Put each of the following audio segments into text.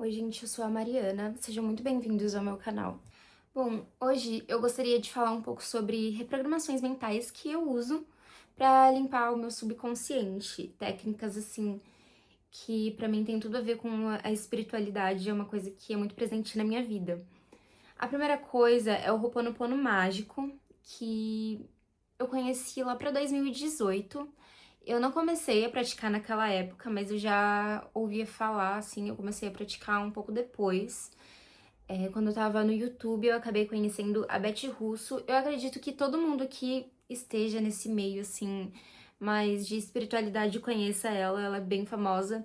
Oi, gente, eu sou a Mariana. Sejam muito bem-vindos ao meu canal. Bom, hoje eu gostaria de falar um pouco sobre reprogramações mentais que eu uso para limpar o meu subconsciente. Técnicas, assim, que pra mim tem tudo a ver com a espiritualidade, é uma coisa que é muito presente na minha vida. A primeira coisa é o Ho'oponopono mágico, que eu conheci lá pra 2018. Eu não comecei a praticar naquela época, mas eu já ouvia falar, assim, eu comecei a praticar um pouco depois. Quando eu tava no YouTube, eu acabei conhecendo a Beth Russo. Eu acredito que todo mundo que esteja nesse meio, assim, mais de espiritualidade conheça ela, ela é bem famosa.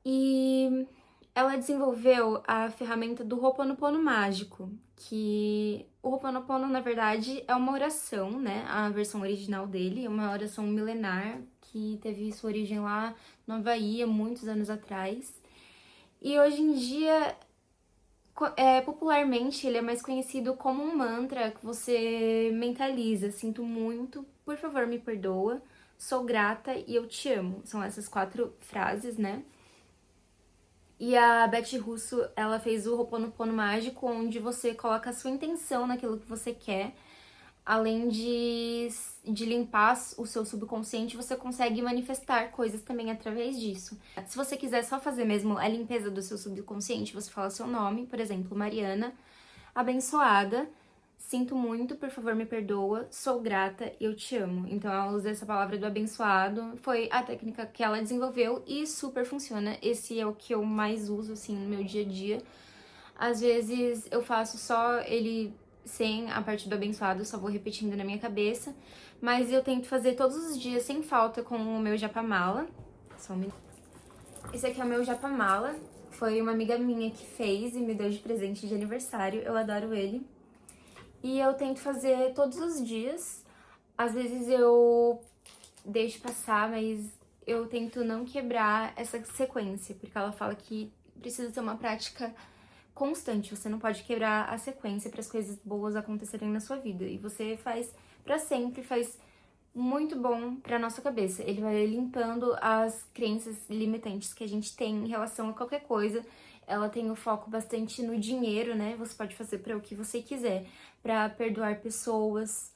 E ela desenvolveu a ferramenta do Ho'oponopono mágico, que o Ho'oponopono, na verdade, é uma oração, né? A versão original dele é uma oração milenar que teve sua origem lá no Havaí há muitos anos atrás. E hoje em dia, popularmente, ele é mais conhecido como um mantra que você mentaliza. Sinto muito, por favor, me perdoa, sou grata e eu te amo. São essas 4 frases, né? E a Beth Russo, ela fez o Ho'oponopono mágico, onde você coloca a sua intenção naquilo que você quer. Além de limpar o seu subconsciente, você consegue manifestar coisas também através disso. Se você quiser só fazer mesmo a limpeza do seu subconsciente, você fala seu nome, por exemplo, Mariana, abençoada, sinto muito, por favor me perdoa, sou grata, eu te amo. Então ela usa essa palavra do abençoado, foi a técnica que ela desenvolveu e super funciona. Esse é o que eu mais uso, assim, no meu dia a dia. Às vezes eu faço só ele sem a parte do abençoado, só vou repetindo na minha cabeça, mas eu tento fazer todos os dias sem falta com o meu japamala. Só um minuto. Esse aqui é o meu japamala, foi uma amiga minha que fez e me deu de presente de aniversário, eu adoro ele. E eu tento fazer todos os dias. Às vezes eu deixo passar, mas eu tento não quebrar essa sequência, porque ela fala que precisa ser uma prática constante. Você não pode quebrar a sequência para as coisas boas acontecerem na sua vida. E você faz para sempre, faz muito bom para nossa cabeça. Ele vai limpando as crenças limitantes que a gente tem em relação a qualquer coisa. Ela tem o foco bastante no dinheiro, né? Você pode fazer para o que você quiser, para perdoar pessoas.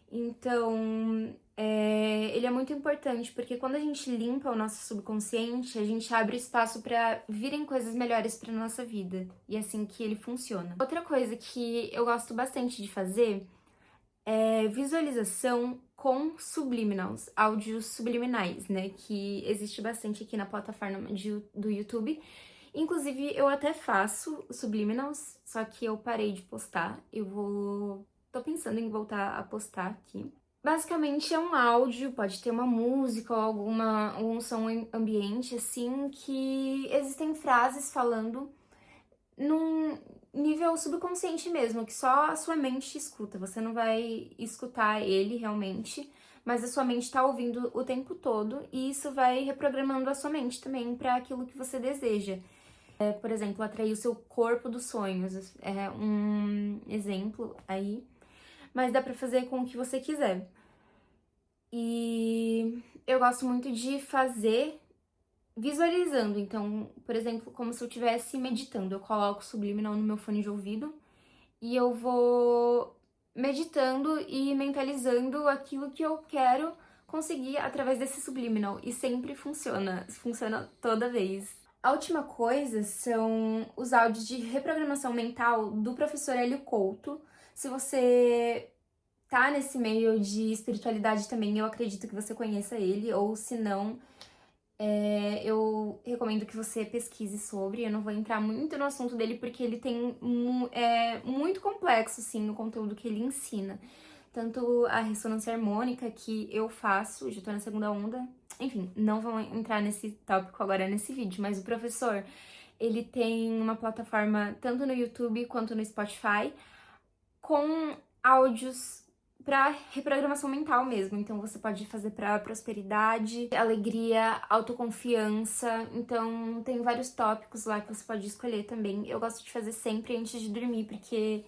Então, ele é muito importante porque quando a gente limpa o nosso subconsciente, a gente abre espaço para virem coisas melhores para nossa vida. E é assim que ele funciona. Outra coisa que eu gosto bastante de fazer é visualização com subliminals, áudios subliminais, né? Que existe bastante aqui na plataforma do YouTube. Inclusive, eu até faço subliminals, só que eu parei de postar. Tô pensando em voltar a postar aqui. Basicamente é um áudio, pode ter uma música ou algum som ambiente, assim, que existem frases falando num nível subconsciente mesmo, que só a sua mente escuta. Você não vai escutar ele realmente, mas a sua mente tá ouvindo o tempo todo e isso vai reprogramando a sua mente também para aquilo que você deseja. Por exemplo, atrair o seu corpo dos sonhos, é um exemplo aí, mas dá pra fazer com o que você quiser. E eu gosto muito de fazer visualizando, então, por exemplo, como se eu estivesse meditando. Eu coloco o subliminal no meu fone de ouvido e eu vou meditando e mentalizando aquilo que eu quero conseguir através desse subliminal. E sempre funciona toda vez. A última coisa são os áudios de reprogramação mental do professor Hélio Couto. Se você tá nesse meio de espiritualidade também, eu acredito que você conheça ele, ou se não, eu recomendo que você pesquise sobre. Eu não vou entrar muito no assunto dele porque ele tem muito complexo, assim, o conteúdo que ele ensina. Tanto a ressonância harmônica que eu faço, já tô na segunda onda. Enfim, não vou entrar nesse tópico agora nesse vídeo, mas o professor, ele tem uma plataforma tanto no YouTube quanto no Spotify com áudios para reprogramação mental mesmo. Então você pode fazer para prosperidade, alegria, autoconfiança. Então tem vários tópicos lá que você pode escolher também. Eu gosto de fazer sempre antes de dormir, porque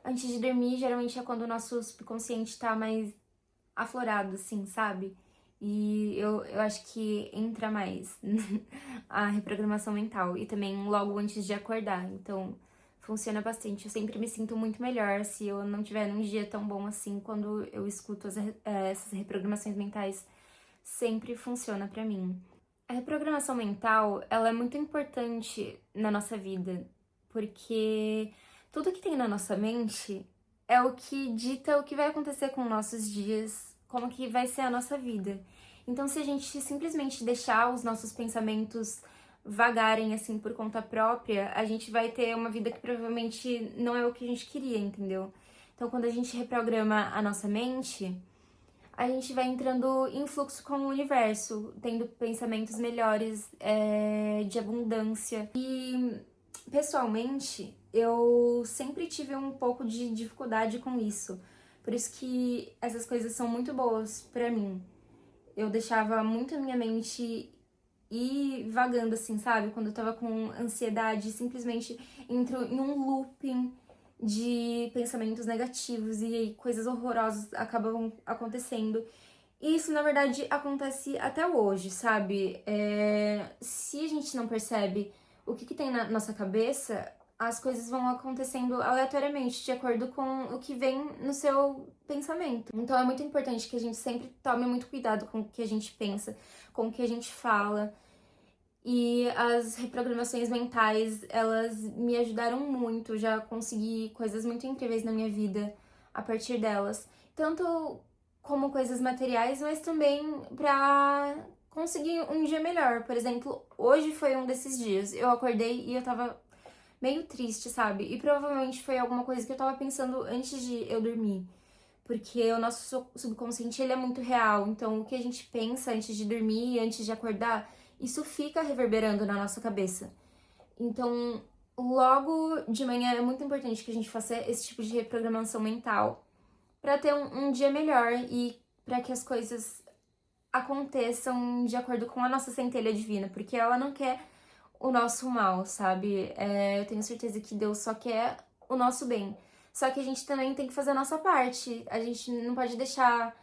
antes de dormir geralmente é quando o nosso subconsciente tá mais aflorado, assim, sabe? E eu acho que entra mais a reprogramação mental. E também logo antes de acordar. Então, funciona bastante. Eu sempre me sinto muito melhor se eu não tiver num dia tão bom assim. Quando eu escuto essas reprogramações mentais, sempre funciona pra mim. A reprogramação mental, ela é muito importante na nossa vida. Porque tudo que tem na nossa mente é o que dita o que vai acontecer com nossos dias, como que vai ser a nossa vida. Então, se a gente simplesmente deixar os nossos pensamentos vagarem assim por conta própria, a gente vai ter uma vida que provavelmente não é o que a gente queria, entendeu? Então, quando a gente reprograma a nossa mente, a gente vai entrando em fluxo com o universo, tendo pensamentos melhores, de abundância. E, pessoalmente, eu sempre tive um pouco de dificuldade com isso. Por isso que essas coisas são muito boas pra mim. Eu deixava muito a minha mente ir vagando, assim, sabe? Quando eu tava com ansiedade, simplesmente entro em um looping de pensamentos negativos e aí coisas horrorosas acabam acontecendo. E isso, na verdade, acontece até hoje, sabe? Se a gente não percebe o que tem na nossa cabeça, as coisas vão acontecendo aleatoriamente, de acordo com o que vem no seu pensamento. Então é muito importante que a gente sempre tome muito cuidado com o que a gente pensa, com o que a gente fala. E as reprogramações mentais, elas me ajudaram muito, já consegui coisas muito incríveis na minha vida a partir delas. Tanto como coisas materiais, mas também pra conseguir um dia melhor. Por exemplo, hoje foi um desses dias. Eu acordei e eu tava meio triste, sabe? E provavelmente foi alguma coisa que eu tava pensando antes de eu dormir. Porque o nosso subconsciente, ele é muito real. Então, o que a gente pensa antes de dormir, antes de acordar, isso fica reverberando na nossa cabeça. Então, logo de manhã é muito importante que a gente faça esse tipo de reprogramação mental para ter um dia melhor e para que as coisas aconteçam de acordo com a nossa centelha divina, porque ela não quer o nosso mal, sabe? Eu tenho certeza que Deus só quer o nosso bem. Só que a gente também tem que fazer a nossa parte. A gente não pode deixar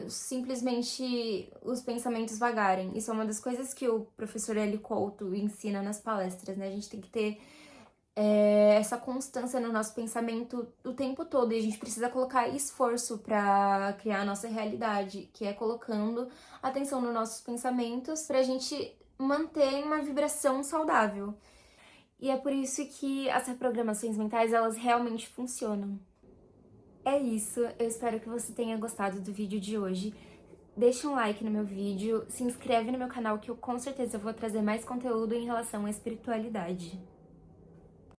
simplesmente os pensamentos vagarem. Isso é uma das coisas que o professor Eli Couto ensina nas palestras, né? A gente tem que ter essa constância no nosso pensamento o tempo todo. E a gente precisa colocar esforço para criar a nossa realidade, que é colocando atenção nos nossos pensamentos pra gente manter uma vibração saudável. E é por isso que as reprogramações mentais, elas realmente funcionam. É isso, eu espero que você tenha gostado do vídeo de hoje. Deixa um like no meu vídeo, se inscreve no meu canal que eu com certeza vou trazer mais conteúdo em relação à espiritualidade.